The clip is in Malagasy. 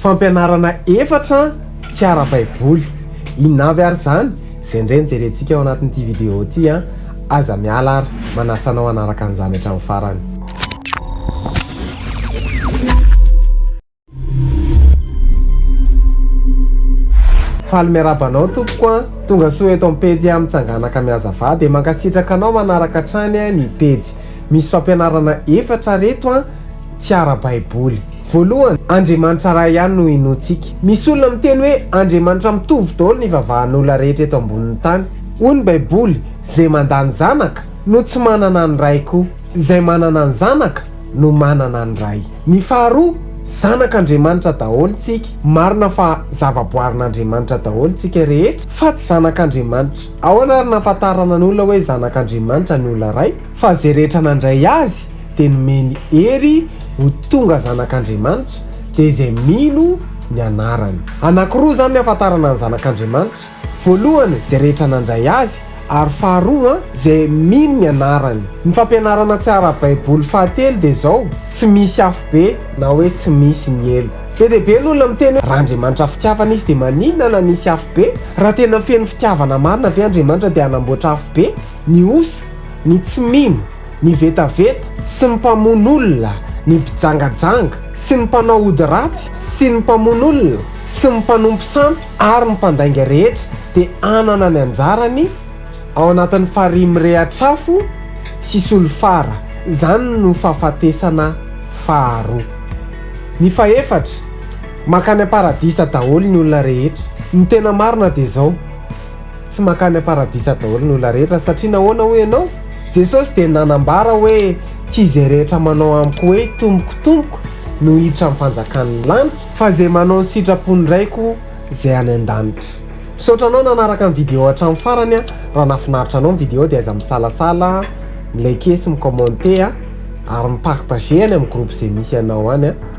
fampianarana efatra tsy ara-baiboly. Inona avy ary zany? Izay indray jerentsika ao anatin'ity vidéo ity a. Aza miala ary manasanao anaraka an'izany hatramin'ny farany. Faly miarabanao tompoko a, tonga soa eto amin'ny pejy mitsanganaka miazava dia mankasitraka anao manaraka hatrany ny pejy. Misy fampianarana efatra reto a tsy ara-baiboly. Voalohany, Andriamanitra iray ihany no inoantsika. Misy olona miteny hoe Andriamanitra mitovy daholo ny vavahan'olona rehetra eto ambonin'ny tany. Hoy ny Baiboly, izay mandany zanaka no tsy manana ny ray koa, izay manana ny zanaka no manana ny ray. Ny faharoa, zanak'Andriamanitra daholo tsika. Marina fa zavaboarin'Andriamanitra daholo tsika rehetra, fa tsy zanak'Andriamanitra. Ahoana ary nahafantarana ny olona hoe zanak'Andriamanitra ny olona ray? Fa izay rehetra nandray azy dia nomeny hery ho tonga zanak'Andriamanitra, dia izay mino ny anarany. Anankiroa izany ny hafantarana ny zanak'Andriamanitra. Voalohany, izay rehetra nandray azy, ary faharoa izay mino ny anarany. Ny fampianarana tsy ara-baiboly fahatelo dia izao: tsy misy afo be na hoe tsy misy ny elo. Be dia be ny olona miteny hoe raha Andriamanitra fitiavana izy dia maninona na nisy afo be? Raha tena feno fitiavana marina ve Andriamanitra dia hanamboatra afo be? Ny osa, ny tsy mino, ny vetaveta sy ny mpamono olona, ny mpijangajanga sy ny mpanao ody ratsy sy ny mpamono olona sy ny mpanompo sampy ary ny mpandainga rehetra dia anana ny anjarany ao anatin'ny fahariry rehatr'afo sy solofara. Izany no fahafatesana faharoa. Ny fahefatra, makany am-paradisa daholo ny olona rehetra. Ny tena marina dia izao, tsy makany am-paradisa daholo ny olona rehetra, satria nahoana hoe ianao? Jesosy dia nanambara hoe tsy izay rehetra manao amiko hoe tompoko no hiditra amin'ny fanjakan'ny lanitra, fa izay manao ny sitrapony raiko izay any an-danitra. Misaotra anao nanaraka ny vidéo hatramin'ny farany a. Raha nahafinaritra anao ny vidéo dia aza misalasala, milike sy micommente ary mipartager any amin'ny groupe izay misy anao any a.